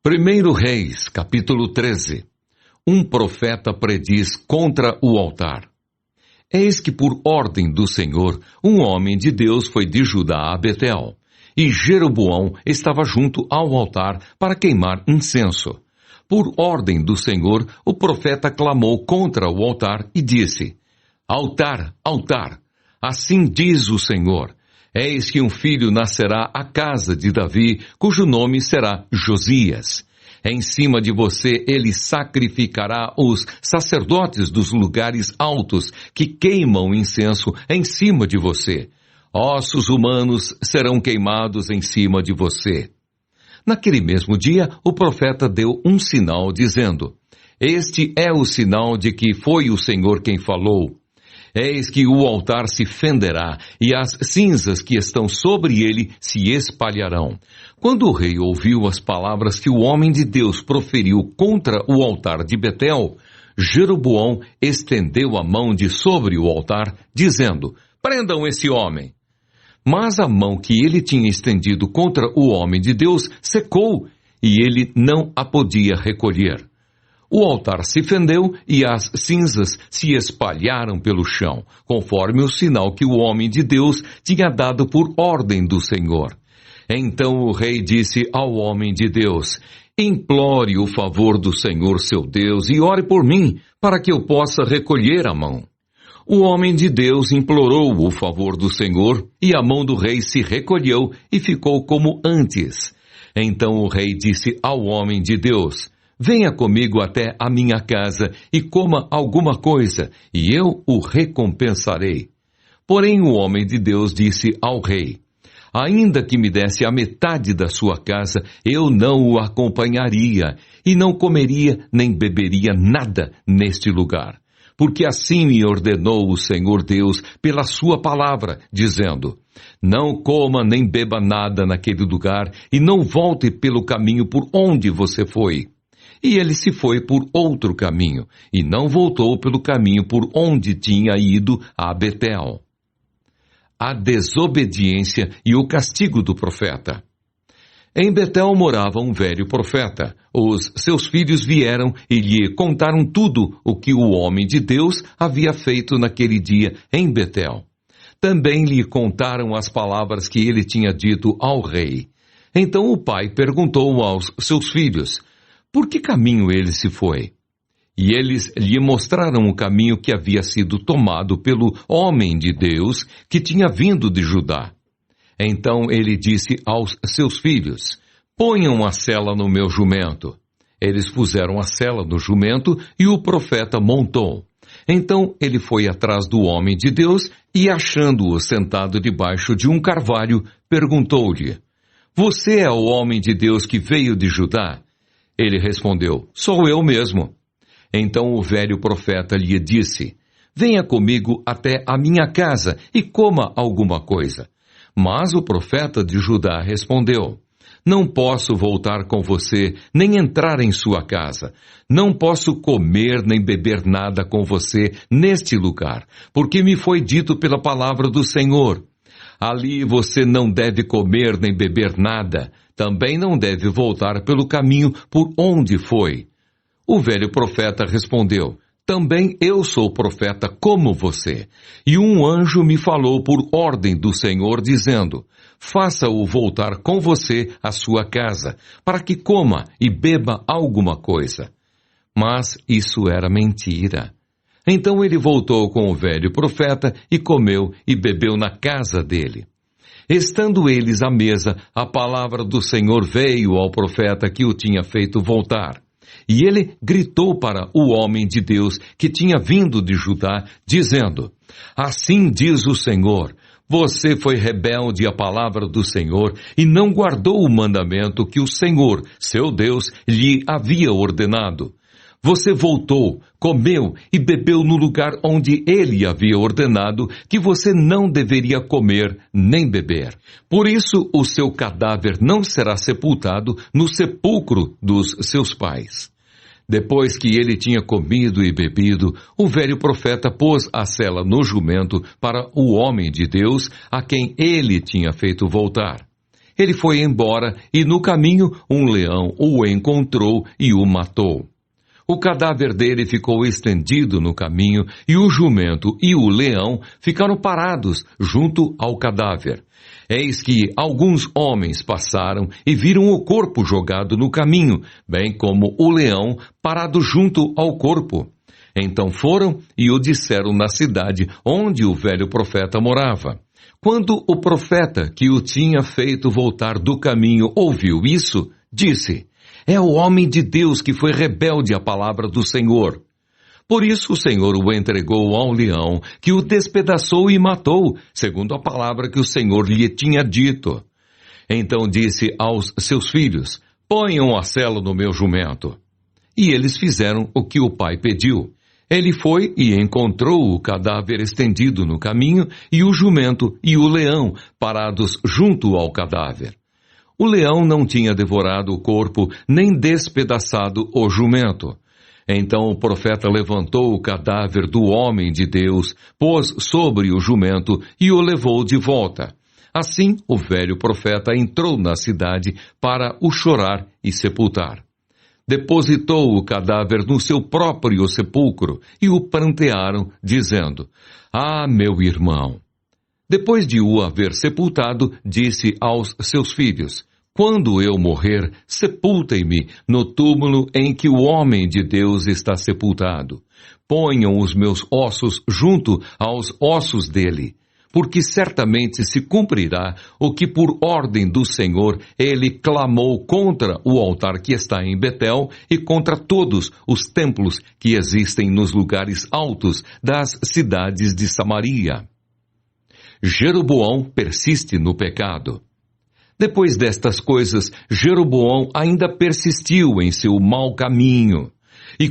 1 Reis, capítulo 13. Um profeta prediz contra o altar. Eis que por ordem do Senhor, um homem de Deus foi de Judá a Betel, e Jeroboão estava junto ao altar para queimar incenso. Por ordem do Senhor, o profeta clamou contra o altar e disse: Altar, altar, assim diz o Senhor, eis que um filho nascerá à casa de Davi, cujo nome será Josias. Em cima de você ele sacrificará os sacerdotes dos lugares altos que queimam incenso em cima de você. Ossos humanos serão queimados em cima de você. Naquele mesmo dia, o profeta deu um sinal dizendo: Este é o sinal de que foi o Senhor quem falou. Eis que o altar se fenderá, e as cinzas que estão sobre ele se espalharão. Quando o rei ouviu as palavras que o homem de Deus proferiu contra o altar de Betel, Jeroboão estendeu a mão de sobre o altar, dizendo: Prendam esse homem. Mas a mão que ele tinha estendido contra o homem de Deus secou, e ele não a podia recolher. O altar se fendeu e as cinzas se espalharam pelo chão, conforme o sinal que o homem de Deus tinha dado por ordem do Senhor. Então o rei disse ao homem de Deus: Implore o favor do Senhor seu Deus e ore por mim, para que eu possa recolher a mão. O homem de Deus implorou o favor do Senhor, e a mão do rei se recolheu e ficou como antes. Então o rei disse ao homem de Deus: Venha comigo até a minha casa e coma alguma coisa, e eu o recompensarei. Porém o homem de Deus disse ao rei: Ainda que me desse a metade da sua casa, eu não o acompanharia, e não comeria nem beberia nada neste lugar. Porque assim me ordenou o Senhor Deus pela sua palavra, dizendo: Não coma nem beba nada naquele lugar, e não volte pelo caminho por onde você foi. E ele se foi por outro caminho, e não voltou pelo caminho por onde tinha ido a Betel. A desobediência e o castigo do profeta. Em Betel morava um velho profeta. Os seus filhos vieram e lhe contaram tudo o que o homem de Deus havia feito naquele dia em Betel. Também lhe contaram as palavras que ele tinha dito ao rei. Então o pai perguntou aos seus filhos: Por que caminho ele se foi? E eles lhe mostraram o caminho que havia sido tomado pelo homem de Deus que tinha vindo de Judá. Então ele disse aos seus filhos: Ponham a sela no meu jumento. Eles puseram a sela no jumento e o profeta montou. Então ele foi atrás do homem de Deus e, achando-o sentado debaixo de um carvalho, perguntou-lhe: Você é o homem de Deus que veio de Judá? Ele respondeu: Sou eu mesmo. Então o velho profeta lhe disse: Venha comigo até a minha casa e coma alguma coisa. Mas o profeta de Judá respondeu: Não posso voltar com você, nem entrar em sua casa. Não posso comer nem beber nada com você neste lugar, porque me foi dito pela palavra do Senhor: Ali você não deve comer nem beber nada. Também não deve voltar pelo caminho por onde foi. O velho profeta respondeu: Também eu sou profeta como você. E um anjo me falou por ordem do Senhor, dizendo: Faça-o voltar com você à sua casa, para que coma e beba alguma coisa. Mas isso era mentira. Então ele voltou com o velho profeta e comeu e bebeu na casa dele. Estando eles à mesa, a palavra do Senhor veio ao profeta que o tinha feito voltar. E ele gritou para o homem de Deus que tinha vindo de Judá, dizendo: Assim diz o Senhor, você foi rebelde à palavra do Senhor e não guardou o mandamento que o Senhor, seu Deus, lhe havia ordenado. Você voltou, comeu e bebeu no lugar onde ele havia ordenado que você não deveria comer nem beber. Por isso, o seu cadáver não será sepultado no sepulcro dos seus pais. Depois que ele tinha comido e bebido, o velho profeta pôs a sela no jumento para o homem de Deus, a quem ele tinha feito voltar. Ele foi embora e no caminho um leão o encontrou e o matou. O cadáver dele ficou estendido no caminho e o jumento e o leão ficaram parados junto ao cadáver. Eis que alguns homens passaram e viram o corpo jogado no caminho, bem como o leão parado junto ao corpo. Então foram e o disseram na cidade onde o velho profeta morava. Quando o profeta que o tinha feito voltar do caminho ouviu isso, disse: é o homem de Deus que foi rebelde à palavra do Senhor. Por isso o Senhor o entregou ao leão, que o despedaçou e matou, segundo a palavra que o Senhor lhe tinha dito. Então disse aos seus filhos: ponham a sela no meu jumento. E eles fizeram o que o pai pediu. Ele foi e encontrou o cadáver estendido no caminho e o jumento e o leão parados junto ao cadáver. O leão não tinha devorado o corpo, nem despedaçado o jumento. Então o profeta levantou o cadáver do homem de Deus, pôs sobre o jumento e o levou de volta. Assim o velho profeta entrou na cidade para o chorar e sepultar. Depositou o cadáver no seu próprio sepulcro e o prantearam, dizendo: ah, meu irmão! Depois de o haver sepultado, disse aos seus filhos: quando eu morrer, sepultem-me no túmulo em que o homem de Deus está sepultado. Ponham os meus ossos junto aos ossos dele, porque certamente se cumprirá o que por ordem do Senhor ele clamou contra o altar que está em Betel e contra todos os templos que existem nos lugares altos das cidades de Samaria. Jeroboão persiste no pecado. Depois destas coisas, Jeroboão ainda persistiu em seu mau caminho e